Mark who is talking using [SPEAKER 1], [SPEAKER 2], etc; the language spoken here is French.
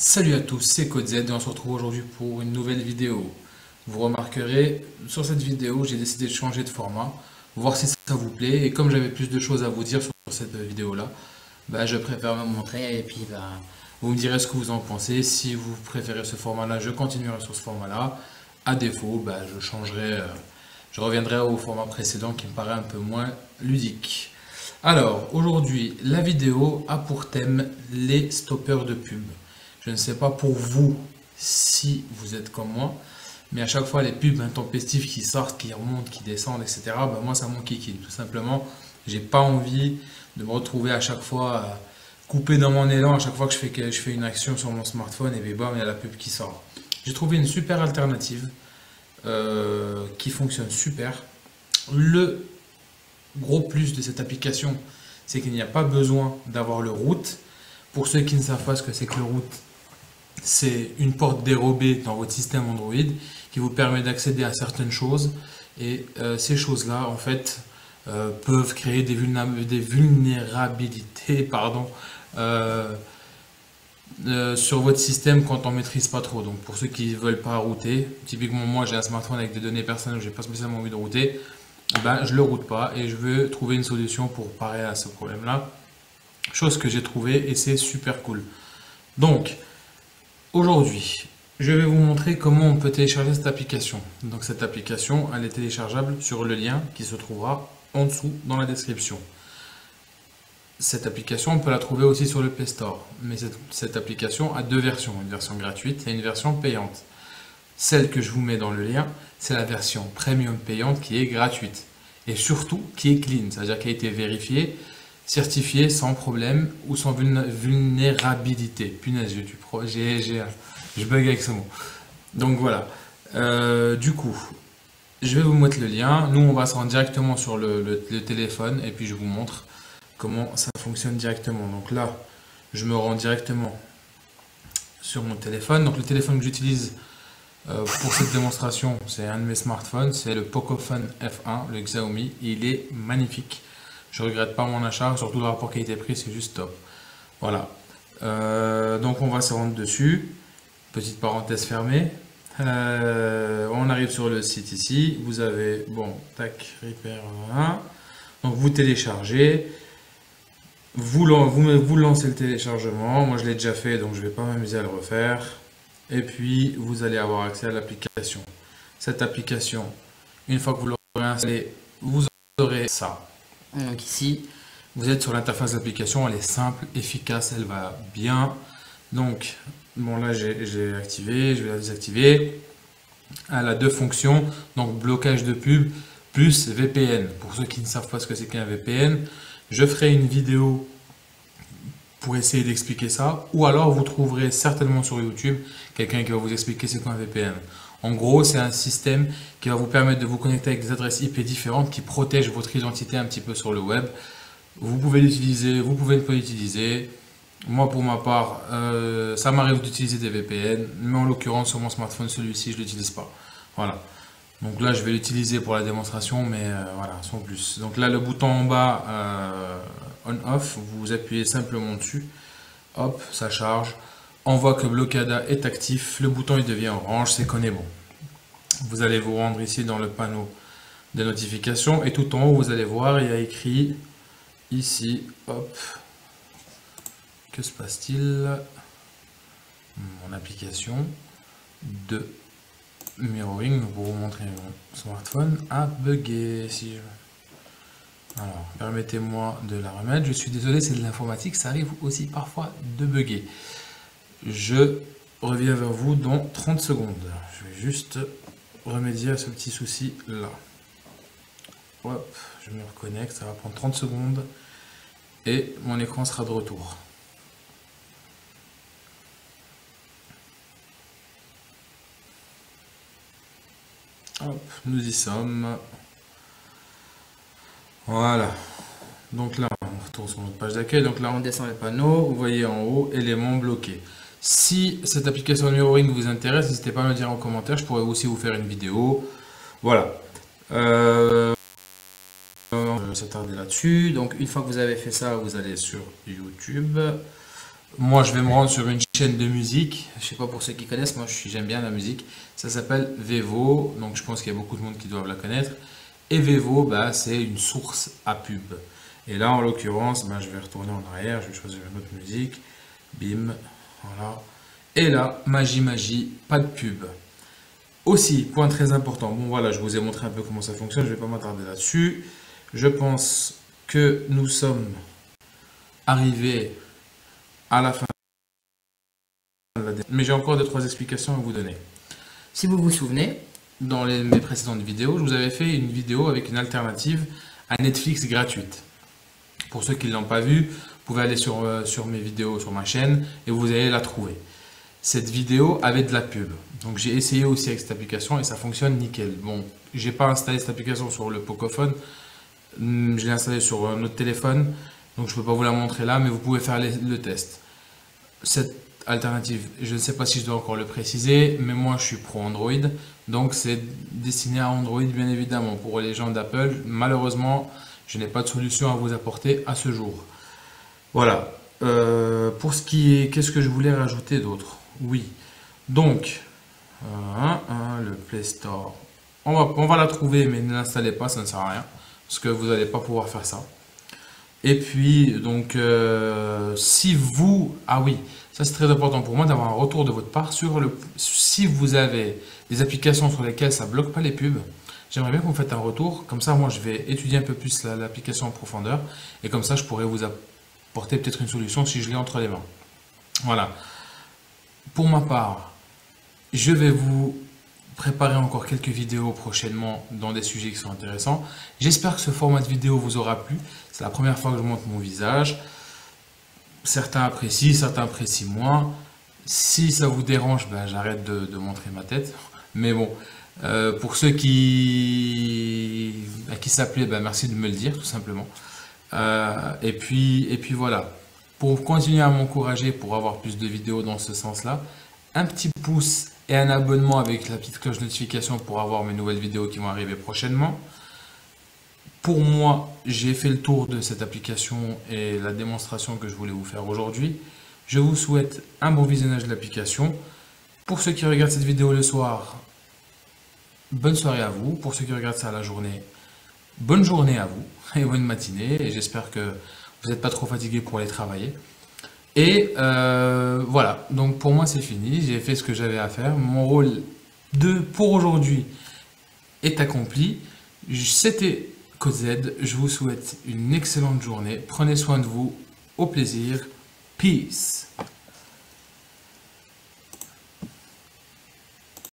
[SPEAKER 1] Salut à tous, c'est CodeZ et on se retrouve aujourd'hui pour une nouvelle vidéo. Vous remarquerez, sur cette vidéo, j'ai décidé de changer de format, voir si ça vous plaît. Et comme j'avais plus de choses à vous dire sur cette vidéo-là, je préfère me montrer et puis vous me direz ce que vous en pensez. Si vous préférez ce format-là, je continuerai sur ce format-là. À défaut, je changerai, je reviendrai au format précédent qui me paraît un peu moins ludique. Alors, aujourd'hui, la vidéo a pour thème les stoppeurs de pub. Je ne sais pas pour vous si vous êtes comme moi, mais à chaque fois les pubs intempestives qui sortent, qui remontent, qui descendent, etc., moi ça m'enquiquine. Tout simplement, j'ai pas envie de me retrouver à chaque fois coupé dans mon élan, à chaque fois que je fais une action sur mon smartphone, et puis bam, il y a la pub qui sort. J'ai trouvé une super alternative qui fonctionne super. Le gros plus de cette application, c'est qu'il n'y a pas besoin d'avoir le root. Pour ceux qui ne savent pas ce que c'est que le root, c'est une porte dérobée dans votre système Android qui vous permet d'accéder à certaines choses. Et ces choses-là, en fait, peuvent créer des vulnérabilités sur votre système quand on ne maîtrise pas trop. Donc pour ceux qui ne veulent pas router, typiquement moi j'ai un smartphone avec des données personnelles où je n'ai pas spécialement envie de router, je ne le route pas et je veux trouver une solution pour parer à ce problème-là. Chose que j'ai trouvée et c'est super cool. Donc, aujourd'hui, je vais vous montrer comment on peut télécharger cette application. Donc cette application, elle est téléchargeable sur le lien qui se trouvera en dessous dans la description. Cette application, on peut la trouver aussi sur le Play Store. Mais cette application a deux versions, une version gratuite et une version payante. Celle que je vous mets dans le lien, c'est la version premium payante qui est gratuite. Et surtout, qui est clean, c'est-à-dire qui a été vérifiée, certifiée sans problème ou sans vulnérabilité. Punaise, je bug avec ce mot. Donc voilà. Du coup, je vais vous mettre le lien. Nous, on va se rendre directement sur le téléphone et puis je vous montre comment ça fonctionne directement. Donc là, je me rends directement sur mon téléphone. Donc le téléphone que j'utilise pour cette démonstration, c'est un de mes smartphones, c'est le Pocophone F1, le Xiaomi. Il est magnifique. Je regrette pas mon achat, surtout le rapport qualité-prix, c'est juste top. Voilà. Donc on va se rendre dessus. Petite parenthèse fermée. On arrive sur le site ici. Vous avez, bon, tac, Repair 1. Donc vous téléchargez. Vous lancez le téléchargement. Moi je l'ai déjà fait, donc je ne vais pas m'amuser à le refaire. Et puis vous allez avoir accès à l'application. Cette application, une fois que vous l'aurez installée, vous aurez ça. Donc ici, vous êtes sur l'interface d'application, elle est simple, efficace, elle va bien. Donc, bon là j'ai activé, je vais la désactiver. Elle a deux fonctions, donc blocage de pub plus VPN. Pour ceux qui ne savent pas ce que c'est qu'un VPN, je ferai une vidéo pour essayer d'expliquer ça, ou alors vous trouverez certainement sur YouTube quelqu'un qui va vous expliquer c'est quoi un VPN. En gros, c'est un système qui va vous permettre de vous connecter avec des adresses IP différentes qui protègent votre identité un petit peu sur le web. Vous pouvez l'utiliser, vous pouvez ne pas l'utiliser. Moi, pour ma part, ça m'arrive d'utiliser des VPN, mais en l'occurrence, sur mon smartphone, celui-ci, je ne l'utilise pas. Voilà. Donc là, je vais l'utiliser pour la démonstration, mais voilà, sans plus. Donc là, le bouton en bas, on-off, vous appuyez simplement dessus. Hop, ça charge. On voit que Blockada est actif. Le bouton, il devient orange, c'est qu'on est bon. Vous allez vous rendre ici dans le panneau de notifications. Et tout en haut, vous allez voir, il y a écrit ici, hop. Que se passe-t-il? Mon application de mirroring pour vous montrer mon smartphone a bugué. Si je... Alors, permettez-moi de la remettre. Je suis désolé, c'est de l'informatique, ça arrive aussi parfois de bugger. Je reviens vers vous dans 30 secondes. Je vais juste remédier à ce petit souci là. Hop, je me reconnecte, ça va prendre 30 secondes et mon écran sera de retour. Hop, nous y sommes. Voilà. Donc là, on retourne sur notre page d'accueil. Donc là, on descend les panneaux. Vous voyez en haut, éléments bloqués. Si cette application mirroring vous intéresse, n'hésitez pas à me dire en commentaire. Je pourrais aussi vous faire une vidéo. Voilà. Je vais s'attarder là-dessus. Donc une fois que vous avez fait ça, vous allez sur YouTube. Moi, je vais me rendre sur une chaîne de musique. Je sais pas pour ceux qui connaissent, moi j'aime bien la musique. Ça s'appelle Vevo, donc je pense qu'il y a beaucoup de monde qui doivent la connaître. Et Vevo, bah, c'est une source à pub. Et là, en l'occurrence, bah, je vais retourner en arrière, je vais choisir une autre musique. Bim, voilà. Et là, magie, pas de pub. Aussi, point très important, bon voilà, je vous ai montré un peu comment ça fonctionne, je ne vais pas m'attarder là-dessus. Je pense que nous sommes arrivés à la fin de la mais j'ai encore deux, trois explications à vous donner. Si vous vous souvenez, dans mes précédentes vidéos, je vous avais fait une vidéo avec une alternative à Netflix gratuite. Pour ceux qui ne l'ont pas vu, vous pouvez aller sur mes vidéos sur ma chaîne et vous allez la trouver. Cette vidéo avait de la pub. Donc j'ai essayé aussi avec cette application et ça fonctionne nickel. Bon, j'ai pas installé cette application sur le Pocophone, je l'ai installé sur un autre téléphone, donc je peux pas vous la montrer là, mais vous pouvez faire le test. Cette alternative, je ne sais pas si je dois encore le préciser, mais moi je suis pro Android, donc c'est destiné à Android bien évidemment. Pour les gens d'Apple, malheureusement, je n'ai pas de solution à vous apporter à ce jour. Voilà. Pour ce qui est, qu'est-ce que je voulais rajouter d'autre? Oui. Donc, le Play Store. On va la trouver, mais ne l'installez pas, ça ne sert à rien. Parce que vous n'allez pas pouvoir faire ça. Et puis, donc, si vous... Ah oui, ça c'est très important pour moi d'avoir un retour de votre part sur si vous avez des applications sur lesquelles ça ne bloque pas les pubs. J'aimerais bien que vous faites un retour. Comme ça, moi, je vais étudier un peu plus l'application en profondeur. Et comme ça, je pourrais vous apporter peut-être une solution si je l'ai entre les mains. Voilà. Pour ma part, je vais vous préparer encore quelques vidéos prochainement dans des sujets qui sont intéressants. J'espère que ce format de vidéo vous aura plu. C'est la première fois que je montre mon visage. Certains apprécient moins. Si ça vous dérange, ben, j'arrête de montrer ma tête. Mais bon, pour ceux qui s'appelaient, ben, merci de me le dire tout simplement. Et puis voilà. Pour continuer à m'encourager, pour avoir plus de vidéos dans ce sens-là, un petit pouce et un abonnement avec la petite cloche de notification pour avoir mes nouvelles vidéos qui vont arriver prochainement. Pour moi, j'ai fait le tour de cette application et la démonstration que je voulais vous faire aujourd'hui. Je vous souhaite un bon visionnage de l'application. Pour ceux qui regardent cette vidéo le soir, bonne soirée à vous. Pour ceux qui regardent ça à la journée, bonne journée à vous et bonne matinée. Et j'espère que vous n'êtes pas trop fatigué pour aller travailler. Et voilà, donc pour moi c'est fini, j'ai fait ce que j'avais à faire. Mon rôle pour aujourd'hui est accompli. C'était Code Z, je vous souhaite une excellente journée. Prenez soin de vous, au plaisir. Peace.